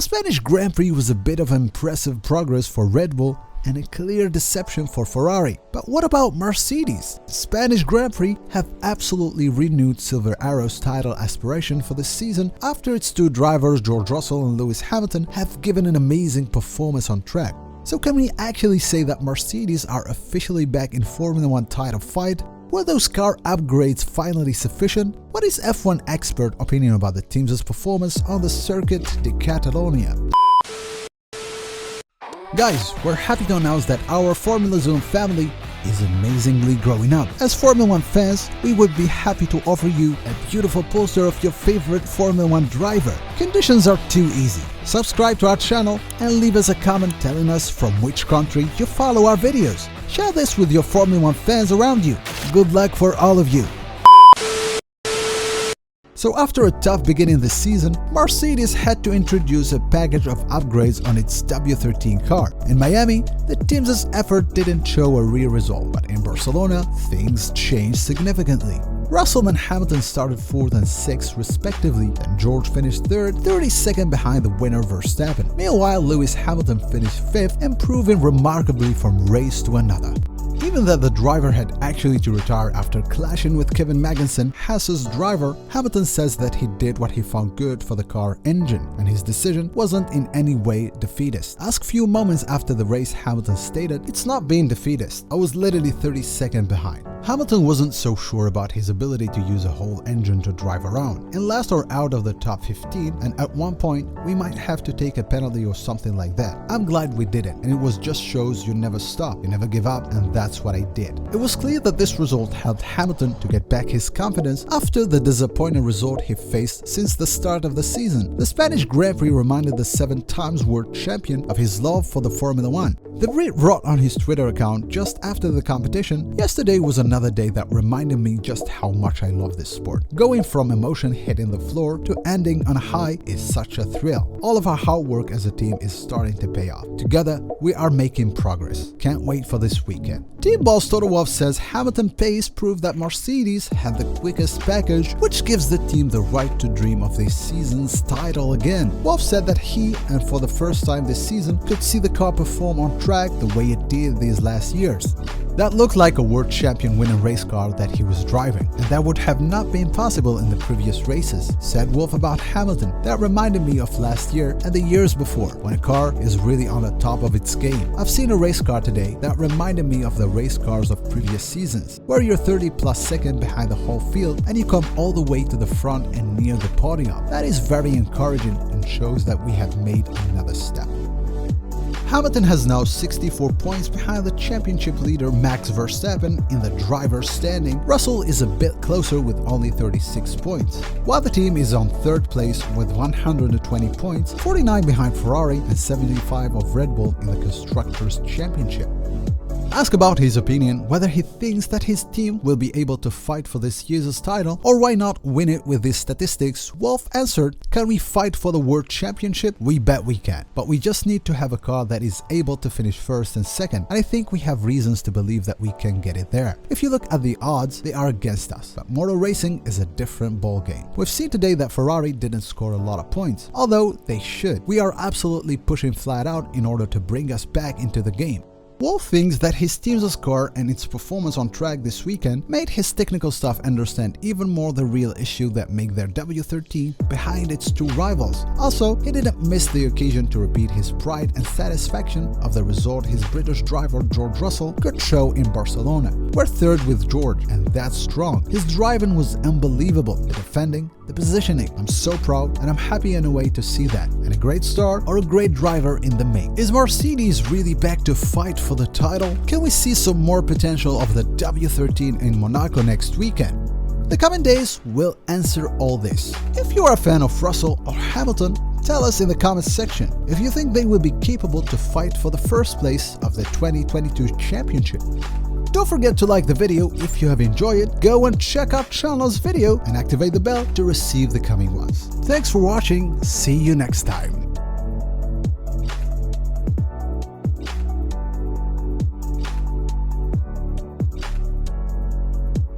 The Spanish Grand Prix was a bit of impressive progress for Red Bull and a clear deception for Ferrari. But what about Mercedes? The Spanish Grand Prix have absolutely renewed Silver Arrow's title aspiration for this season after its two drivers, George Russell and Lewis Hamilton, have given an amazing performance on track. So can we actually say that Mercedes are officially back in Formula 1 title fight? Were those car upgrades finally sufficient? What is F1 expert opinion about the team's performance on the circuit de Catalonia? Guys, we're happy to announce that our Formula Zone family is amazingly growing up. As Formula 1 fans, we would be happy to offer you a beautiful poster of your favorite Formula 1 driver. Conditions are too easy. Subscribe to our channel and leave us a comment telling us from which country you follow our videos. Share this with your Formula 1 fans around you. Good luck for all of you. So after a tough beginning this season, Mercedes had to introduce a package of upgrades on its W13 car. In Miami, the team's effort didn't show a real result, but in Barcelona, things changed significantly. Russell and Hamilton started 4th and 6th respectively, and George finished 3rd, 32nd behind the winner Verstappen. Meanwhile, Lewis Hamilton finished 5th, improving remarkably from race to another. Even though the driver had actually to retire after clashing with Kevin Magnussen, Haas's driver, Hamilton says that he did what he found good for the car engine, and his decision wasn't in any way defeatist. Asked few moments after the race, Hamilton stated, "It's not being defeatist, I was literally 32nd behind." Hamilton wasn't so sure about his ability to use a whole engine to drive around. In last or out of the top 15, and at one point, we might have to take a penalty or something like that. I'm glad we did it, and it was just shows you never stop, you never give up, and that's what I did. It was clear that this result helped Hamilton to get back his confidence after the disappointing result he faced since the start of the season. The Spanish Grand Prix reminded the 7-time world champion of his love for the Formula 1. The Brit wrote on his Twitter account just after the competition, "Yesterday was another day that reminded me just how much I love this sport. Going from emotion hitting the floor to ending on a high is such a thrill. All of our hard work as a team is starting to pay off. Together, we are making progress. Can't wait for this weekend." Team boss Toto Wolff says Hamilton pace proved that Mercedes had the quickest package, which gives the team the right to dream of this season's title again. Wolff said that he, and for the first time this season, could see the car perform on track the way it did these last years. That looked like a world champion winning race car that he was driving, and that would have not been possible in the previous races, said Wolff about Hamilton. That reminded me of last year and the years before, when a car is really on the top of its game. I've seen a race car today that reminded me of the race cars of previous seasons, where you're 30+ seconds behind the whole field and you come all the way to the front and near the podium. That is very encouraging and shows that we have made another step. Hamilton has now 64 points behind the championship leader Max Verstappen in the driver's standing. Russell is a bit closer with only 36 points, while the team is on 3rd place with 120 points, 49 behind Ferrari and 75 of Red Bull in the Constructors' Championship. Asked about his opinion, whether he thinks that his team will be able to fight for this year's title or why not win it with these statistics, Wolff answered, "Can we fight for the World Championship? We bet we can, but we just need to have a car that is able to finish 1st and 2nd, and I think we have reasons to believe that we can get it there. If you look at the odds, they are against us, but motor racing is a different ballgame. We've seen today that Ferrari didn't score a lot of points, although they should. We are absolutely pushing flat out in order to bring us back into the game." Wolff thinks that his team's score and its performance on track this weekend made his technical staff understand even more the real issue that make their W13 behind its two rivals. Also, he didn't miss the occasion to repeat his pride and satisfaction of the result his British driver George Russell could show in Barcelona. "We're 3rd with George, and that's strong. His driving was unbelievable, the defending, the positioning. I'm so proud, and I'm happy in a way to see that, and a great start or a great driver in the make." Is Mercedes really back to fight for the title? Can we see some more potential of the W13 in Monaco next weekend? The coming days will answer all this. If you are a fan of Russell or Hamilton, tell us in the comments section if you think they will be capable to fight for the 1st place of the 2022 championship. Don't forget to like the video if you have enjoyed it, go and check out channel's video and activate the bell to receive the coming ones. Thanks for watching, see you next time.